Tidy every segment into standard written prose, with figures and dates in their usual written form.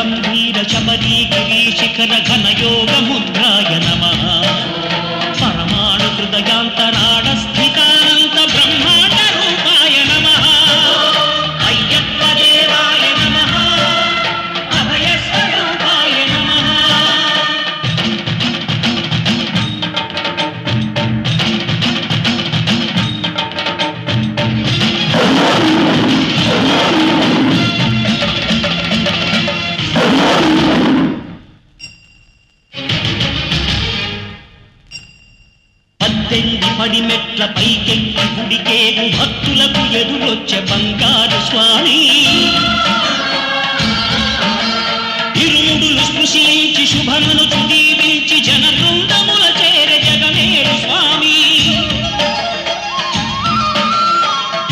గంభీర శబరీగిరి శిఖర ఘనయోగ ముద్రాయ నమః పరమాణు హృదయాంతరాడ స్థితానంత బ్రహ్మాండ రూపాయ నమః అయ్యప్ప దేవాయ నమః అభయ స్వరూపాయ నమః. పడిమెట్ల పైకెక్కి గుడికేగు భక్తులకు ఎదురొచ్చే బంగారు స్వామి ఇరుముడులు స్పృశించి శుభమును దీవించి జన బృందముల చేరే జగమేరు స్వామి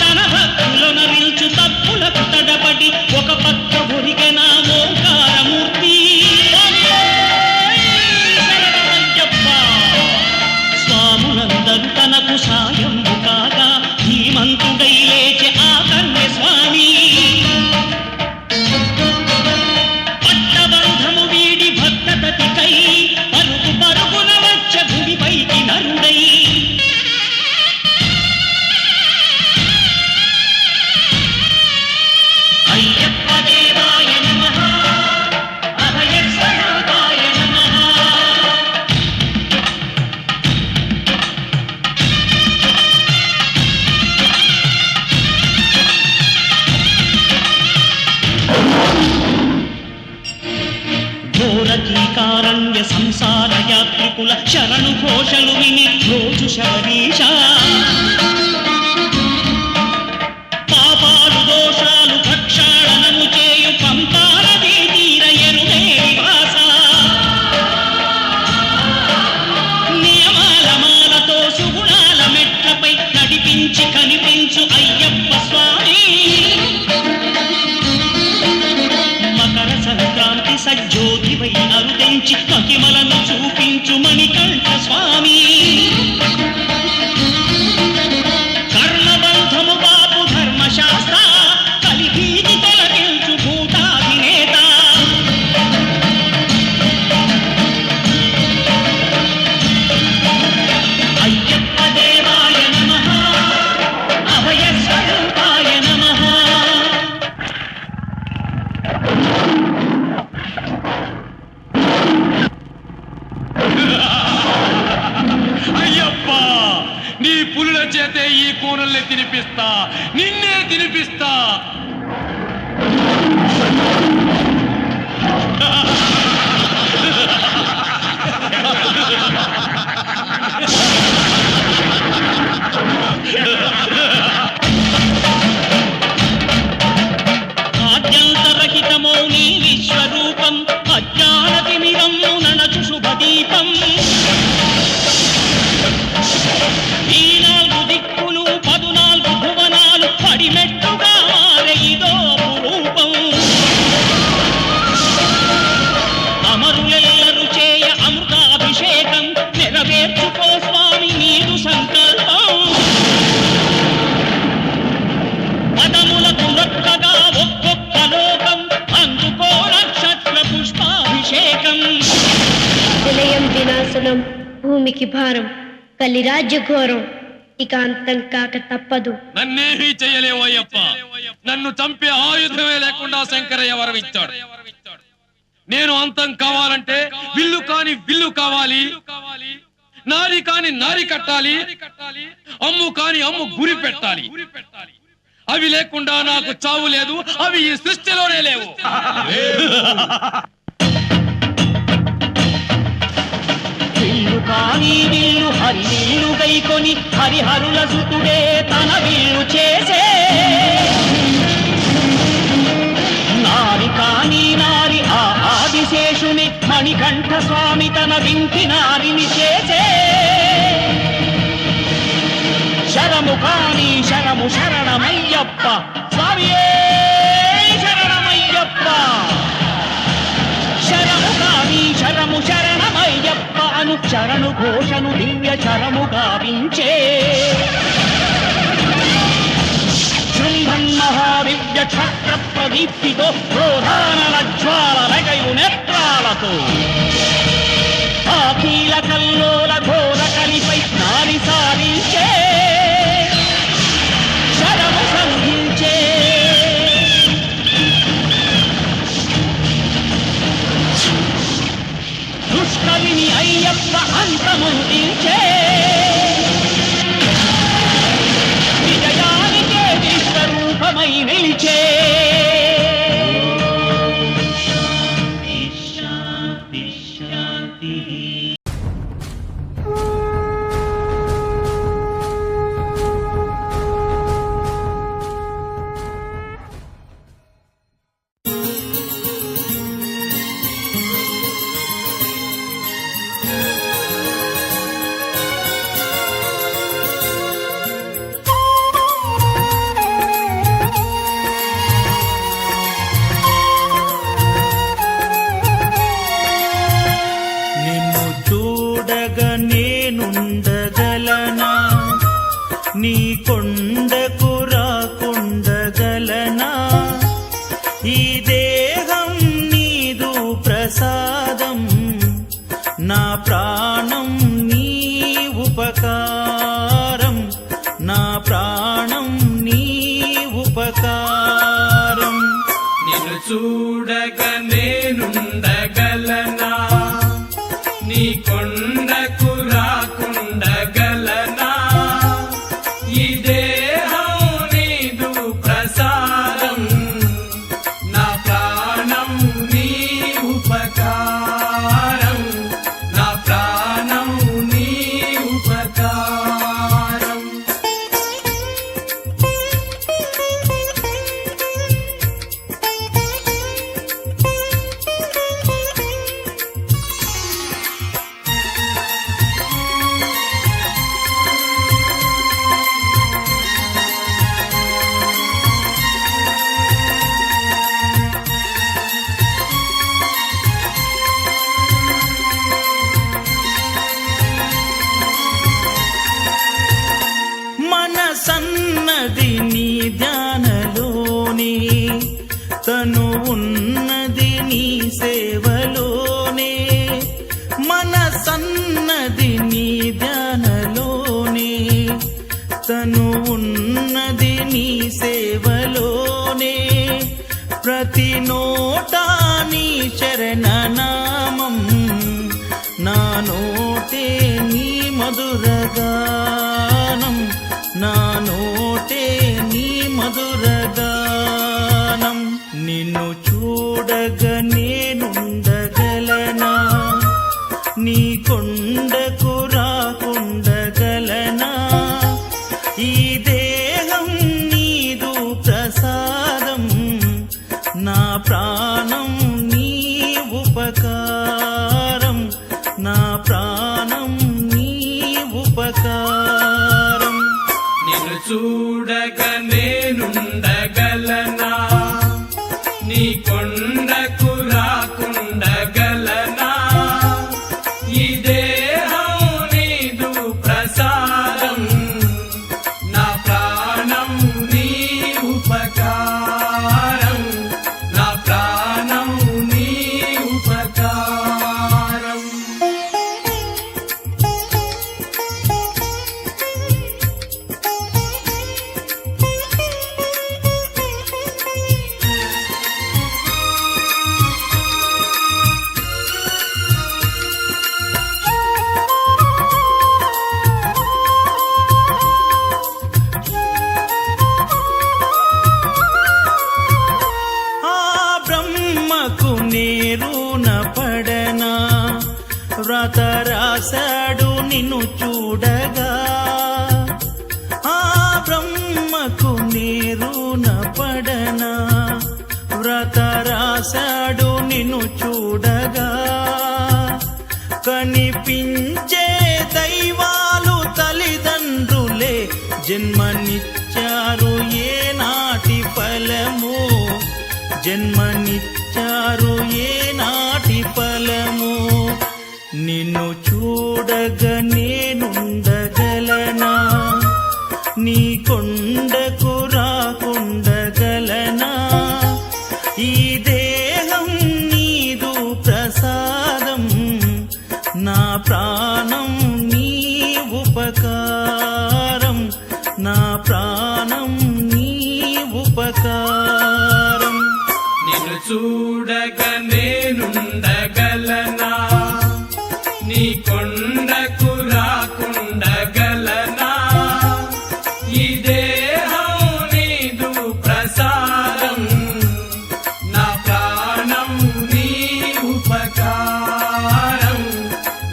తన భక్తులను నిల్చు తప్పులకు తడబడి ఒక పక్క ఒరిగెన ఓంకారమూర్తి స్వాములందరూ తనకు సాయంబు కాగా ధీమంతుడై లేచే ఆ కన్య స్వామి పట్టబంధము వీడి భక్తతతికై పరుగు పరుగున వచ్చ భూమిపైకి నరుడై అయ్యప్ప దేవాయ నమః అభయ స్వరూపాయ నమః. ఘోరకీకారణ్య సంసార యాత్రికుల శరణు ఘోషలు విని రోజు శబరీశ పాపాలు దోషాలు ప్రక్షాళనము చేయు పంపానదీ తీర ఎరుడే నివాస నియమాల మాలతో సుగుణాల మెట్లపై నడిపించి కనిపించు అయ్యప్ప స్వామి మకర సంక్రాంతి సజ్జోతివై అరుదించి మహిమలను చూపించు మణికంఠ స్వామి కర్ణబంధము బాపు ధర్మశాస్త్ర కలిగీతి తొలగించు భూతాధినేత అయ్యప్ప దేవాయ నమః అభయ స్వరూపాయ నమః. అయ్యప్ప నీ పులుల చేతే ఈ కూనల్ని తినిపిస్తా, నిన్నే తినిపిస్తా. ఆద్యంతరహితమో నీ విశ్వరూపం అజ్ఞాన తిమిరము ననచు శుభదీపం ఈ 4 దిక్కులు 14 భువనాలు పడిమెట్టుగా మారే ఇదో రూపం అమరులెల్లరు చేయ అమృతాభిషేకం నెరవేర్చుకో స్వామి నీదు సంకల్పం పదములకు రొక్కగా ఒక్కొక్క లోకం అందుకో నక్షత్ర పుష్పాభిషేకం. విలయం వినాశనం భూమికి భారం కలి రాజ్య ఘోరం ఇక అంతం కాక తప్పదు. నన్నేమీ చెయ్యలేవు అయ్యప్ప. నన్ను చంపే ఆయుధమే లేకుండా శంకరయ్య వరమిచ్చాడు. నేను అంతం కావాలంటే విల్లు కాని విల్లు కావాలి, నారి కాని నారి కట్టాలి, అమ్ము కాని అమ్ము గురి పెట్టాలి. అవి లేకుండా నాకు చావు లేదు, అవి ఈ సృష్టిలోనే లేవు. విల్లు కాని విల్లు హరి విల్లు గైకొని హరిహరుల సుతుడే తన విల్లు చేసే నారి కాని నారి ఆ ఆదిశేషుని మణికంఠ స్వామి తన వింటి నారిని చేసే శరము కాని శరము శరణమయ్యప్ప స్వామియే శరణమయ్యప్ప శరము కాని శరము శరణమయ్యప్ప అను చరణు ఘోషను దివ్య చరము గావించే శృంభన్ మహావిద్య దివ్య క్షత్ర ప్రదీప్తితో క్రోధానల జ్వాలలగయు నేత్రాలతో ఆకీల కల్లోల ఘోర కలిపై నాని సారించే శరము సంధించే దుష్కవిని అయ్యప్ప అంతముందించే విజయానికే విశ్వరూపమై నిలిచే శాంతి శాంతి. నిన్ను చూడగా నేనుండగలనా, నీ కొండకు రాకుండగలనా? ఈ దేహం నీదు ప్రసాదం, నా ప్రాణం నీ ఉపకారం, నా ప్రాణం నీ ఉపకారం. నిన్ను చూడగా నేనుండగలనా, నీ కొండకు రాకుండగలనా? ఈ దేహం నీదు ప్రసాదం, నా ప్రాణం నీ ఉపకారం, నా ప్రాణం నీ ఉపకారం. మనసన్నది నీ ధ్యానలోనే, తను ఉన్నది నీ సేవలోనే. మనసన్నది నీ ధ్యానలోనే, తను ఉన్నది నీ సేవలోనే. ప్రతి నోటా నీ చరణనామం, నా నోటే నీ మధురగానం, నా నోటే నీ మధురగానం. నిన్ను చూడగా నేనుండగలనా, నీ కొండకు రాకుండగలనా? ఈ దేహం నీదు ప్రసాదం, నా ప్రాణం నీ ఉపకారం, నా ప్రాణం నీ ఉపకారం. నిన్ను చూడగా నేనుండగలనా, నీ కొండకు రాకుండగలనా? ఈ దేహం నీదు ప్రసాదం, నా ప్రాణం నీ ఉపకారం, నా ప్రాణం నీ ఉపకారం. ఆ బ్రహ్మకు నేరున పడనా, వ్రత రాశాడు నిన్ను చూడగా. ఆ బ్రహ్మకు నేరున పడనా, వ్రత రాశాడు నిన్ను చూడగా. కనిపించే దైవాలు తల్లిదండ్రులే, జన్మనిచ్చారు ఏ నాటి ఫలము, జన్మనిచ్చారు ఏ నాటి ఫలము. నిన్ను చూడగా నేనుండగలనా, నీ కొండకు రాకుండగలనా? ఈ దేహం నీదు ప్రసాదం, నా ప్రాణం నీ ఉపకారం, నా ప్రాణం నీ ఉపకారం. నిన్ను చూడగా నేనుండగలనా, నీ కొండకు రాకుండగలనా, ఈ దేహం నీదు ప్రసాదం, నా ప్రాణం నీ ఉపకారం,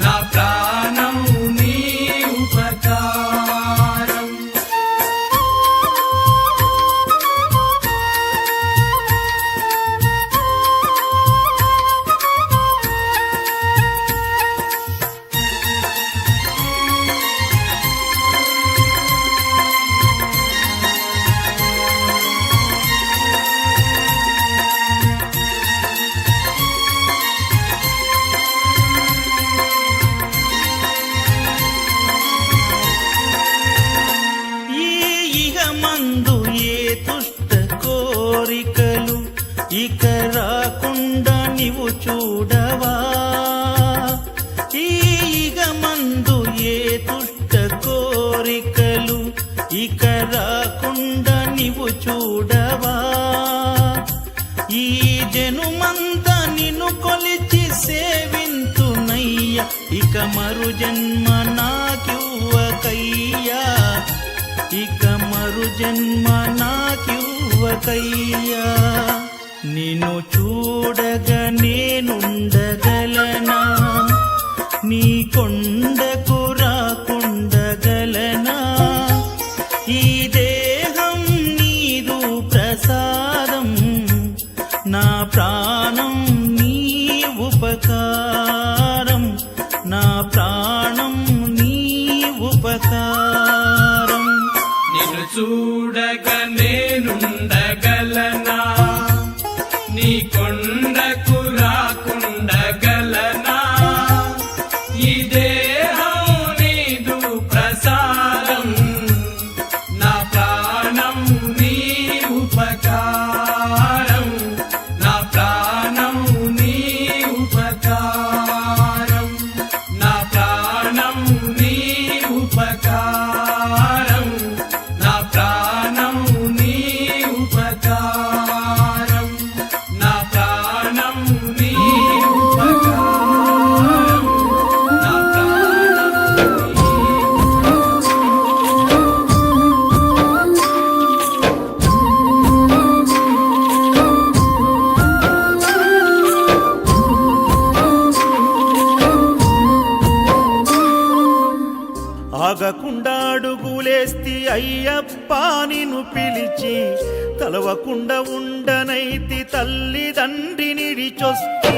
నా ప్రాణం నీ ఉపకారం. ఈ ఇహమందు ఏ దుష్ట కోరికలు ఇక రాకుండా నీవు చూడవా, ఈ ఇహమందు ఏ దుష్ట కోరికలు ఇక రాకుండా నీవు చూడవా, ఈ జనుమంతా నిన్ను కొలిచి సేవింతునయ్య, ఇక మరు జన్మ నాకివ్వకయ్యా, ఇక మరు జన్మ నాకివ్వకయ్యా. నిన్ను చూడగా నేనుండగలనా, నీ కొండకు రాకుండగలనా, ఈ దేహం నీదు ప్రసాదం, నా ప్రాణం నీ ఉపకారం, నా ప్రాణం నీ ఉపకారం. నిన్ను చూడగా నేనుండగలనా, నీ కొండకు రాకుండగలనా, ఈ దేహం నీదు ప్రసాదం, నా ప్రాణం నీ ఉపకారం, నా ప్రాణం నీ ఉపకారం, నా ప్రాణం నీ ఉపకారం, నా ప్రాణం నీ ఉపకారం, నా ప్రాణం నీ ఉపకారం, నా ఆగకుండా అడుగులేస్తి అయ్యప్ప నిన్ను పిలిచి, తలవకుండా ఉండనైతి తల్లిదండ్రి నిడిచొస్తి,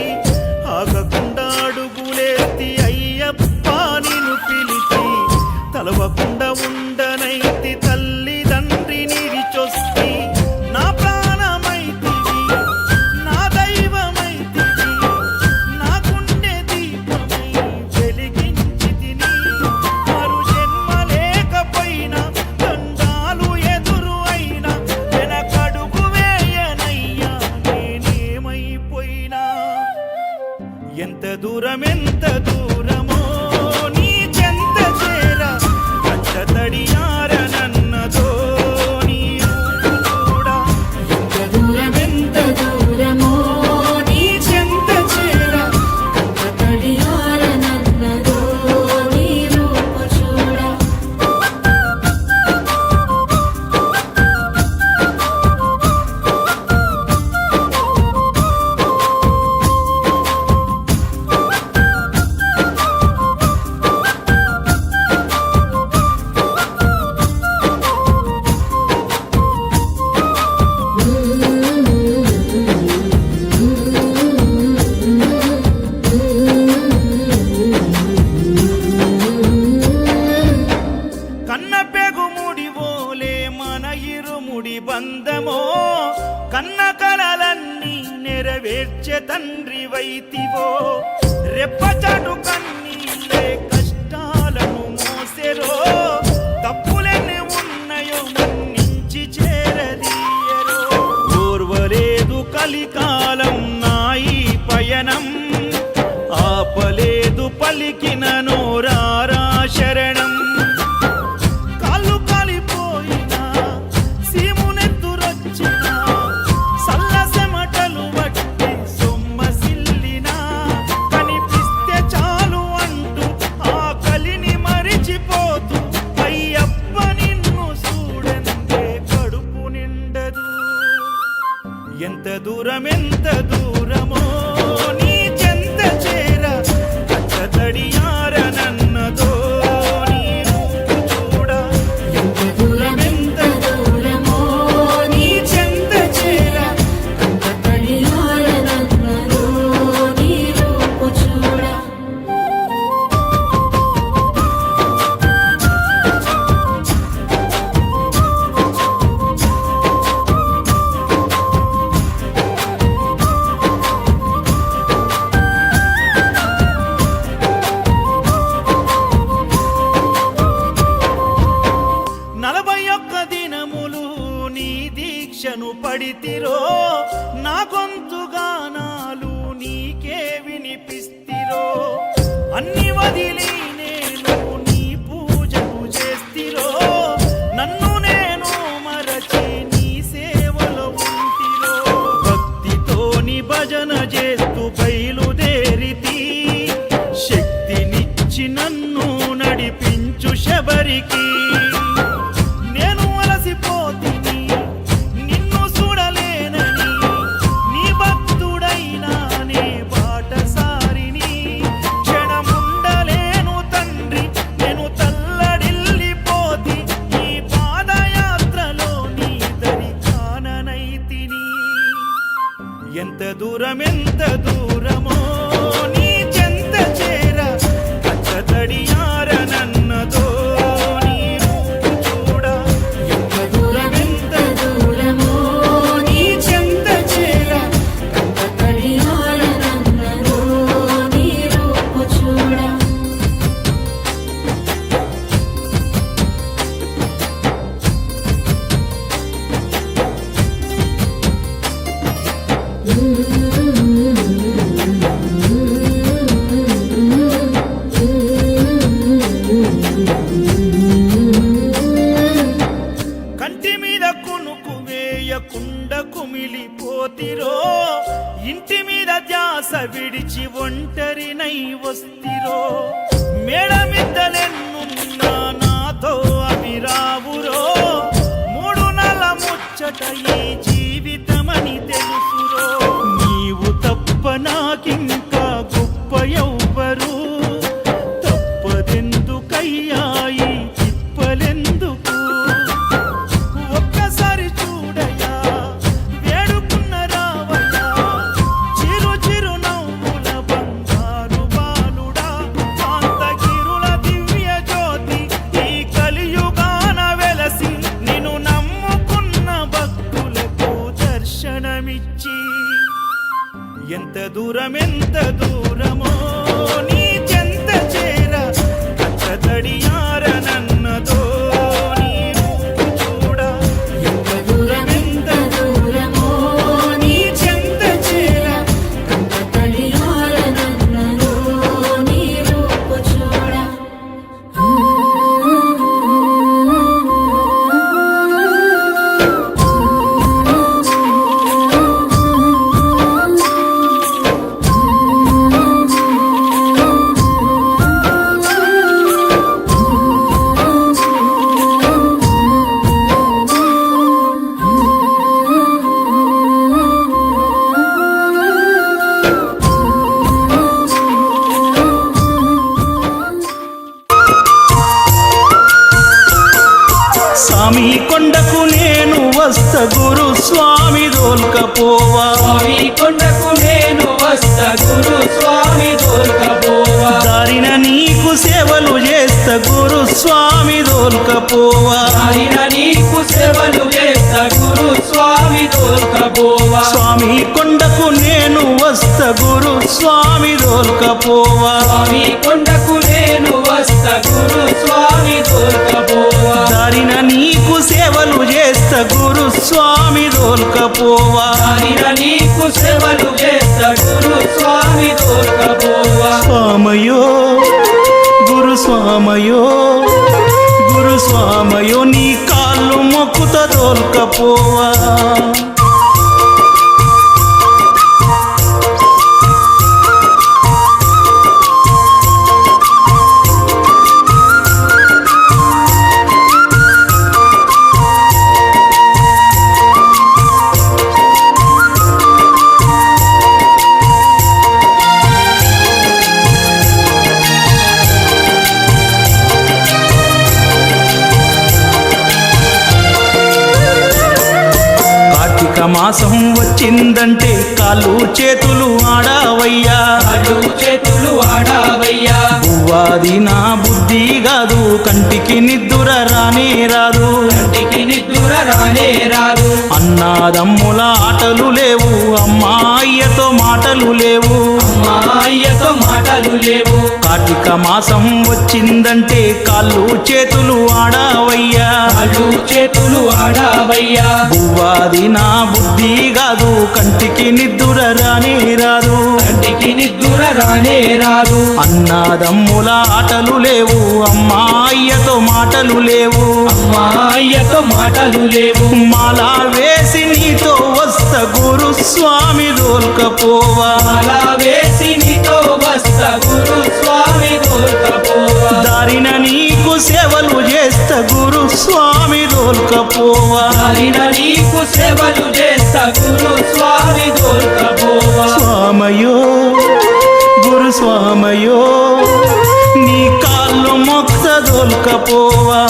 ఆగకుండా అడుగులేస్తి అయ్యప్ప నిన్ను పిలిచి, తలవకుండా ఉండనైతి తల్లిదండ్రి నిడిచొస్తి, నా ప్రాణమైతివి, నా దైవమైతివి, నా గుండె దీపమై వెలిగించితిని, మరు జన్మ లేకపోయినా దండాలు ఎదురు అయినా వెనకడుగు వేయనయ్యా, నేనేమైపోయినా. ఎంత దూరమో నీ చెంత చేర, కంట తడియారనన్నదో నీ రూపు కూడా. ఎంత దూరమో నీ చెంత చేర, కంట తడియారనన్నదో నీ రూపు చూడ. కన్న పెగుముడి ఓలే మన ఇరుముడి బంధమో, కన్న కలలన్నీ నెరవేర్చే తండ్రి వైతివో, రెప్పచాటు కన్నీళ్ళే కష్టాలను మోసెరో, తప్పులెన్ని ఉన్నాయో మన్నించి చేరదీయరో, ఓర్వలేదు కల కలికాలం నాయి పయనం ఆపలేదు పలికిన నోరారా శరణం కాళ్ళు కాలిపోయినా సీమునెత్తురొచ్చినా సల్ల సెమటలు వట్టి సొమ్మసిల్లినా కనిపిస్తే చాలు అంటూ ఆ కలిని మరిచిపోతూ అయ్యప్ప నిన్ను చూడందే కడుపు నిండదు ఎంత దూరమో నీ చెంత చేర కచ్చతడియార నన్నదో నీ రూపు చూడ ఎంత దూరమో నీ చెంత చేర కచ్చతడియార నన్నదో నీ రూపు చూడ దీక్షను పడితిరో నా గొంతుగానాలు నీకే వినిపిస్తిరో అన్ని వదిలి నేను నీ పూజలు చేస్తిరో నన్ను నేను మరచి నీ సేవలో ఉంటిరో భక్తితోని భజన చేస్తూ బయలుదేరితి శక్తినిచ్చి నన్ను నడిపించు శబరికి నేను అలసిపోతిని నిన్ను చూడలేనని నీ భక్తుడైనా నే బాటసారిని క్షణముండలేను తండ్రి నేను తల్లడిల్లిపోతి ఈ పాదయాత్రలో నీ దరి కాననైతిని ఎంత దూరమో నీ చెంత చేర కచ్చతడియార నన్నదో నీ రూపు చూడ ఎంత దూరమో నీ చెంత చేర కచ్చతడియార నన్నదో నీ రూపు చూడ కంటి మీద కునుకు వేయకుండ కుమిలిపోతిరో ఇంటి మీద ధ్యాస విడిచి ఒంటరినై వస్తిరో మేడమిద్దలెన్నున్నా నాతో అవి రావురో మూడు నల ముచ్చట ఈ జీవితమని తెలుసురో నీవు తప్ప నాకింకా గొప్ప ఎవ్వరు తప్పదెందుకయ్యా ఈ తిప్పలెందుకు ఒక్కసారి చూడయ్యా వేడుకున్న రావయ్యా చిరు చిరు నవ్వుల బంగారు బాలుడా కాంతగిరుల దివ్య జ్యోతి ఈ కలియుగాన వెలసి నిన్ను నమ్ముకున్న భక్తులకు దర్శనమిచ్చి ఎంత దూరమో నీ చెంత చేర కచ్చతడియార నన్నదో నీ రూపు చూడ ఎంత దూరమో నీ చెంత చేర కచ్చతడియార నన్నదో నీ రూపు చూడ స్వామి కొండకు నేను వస్త గురు స్వామి దోల్కపోవా స్వామి కొండకు నేను వస్తా గురు స్వామి దోల్కపోవా దారిన నీకు సేవలు చేస్త గురు స్వామి దోల్కపోవా ఆయన నీకు సేవలు చేస్తా గురు స్వామి దోల్కపోవా స్వామి కొండకు నేను వస్త గురు స్వామి దోల్కపోవా స్వామి కొండకు నేను వస్తా గురు స్వామి దోల్కపోవా దారిన నీకు సేవలు చేస్త గురు స్వామి దోల్కపోవా దారిన నీకు సేవలు చేస్తా గురు స్వామి దొరకపోవా స్వామయో గురు స్వామయో గురు స్వామయో నీ కాళ్ళు మొక్కుత దోల్కపోవా కార్తీక మాసం వచ్చిందంటే కాళ్ళు చేతులు ఆడావయ్యా అడు చేతులు ఆడావయ్యా పువ్వాది నా బుద్ధి కాదు కంటికి నిద్దుర రానే రాదు కంటికి నిద్దుర రానే రాదు అన్నాదమ్ముల ఆటలు లేవు అమ్మాయ్యతో మాటలు లేవు అయ్యతో మాటలు లేవు కార్తీక మాసం వచ్చిందంటే కాళ్ళు చేతులు ఆడావయ్యా అడు చేతులు ఆడావయ్యా పువ్వాది నా బుద్ధి కాదు కంటికి నిద్దుర రానే రాదు కంటికి నిద్దుర రానే రాదు అన్నాదమ్ముల ఆటలు లేవు అమ్మాయ్యతో మాటలు లేవు అయ్యతో మాటలు లేవు మాలా వేసి నీతో వస్త గురు స్వామి దోల్కపోవా అలా వేసి నీతో వస్తా గురు స్వామి దొరకపోవా దారిన నీకు సేవలు చేస్త గురు స్వామి దోల్కపోవా దారిన నీకు సేవలు చేస్తా గురు స్వామి దొరకపోవా స్వామయో గురు స్వామయో నీ కాళ్ళు మొక్త దోల్కపోవా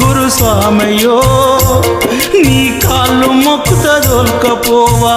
గురు స్వామయో నీ కాళ్ళు మొక్త దోల్కపోవా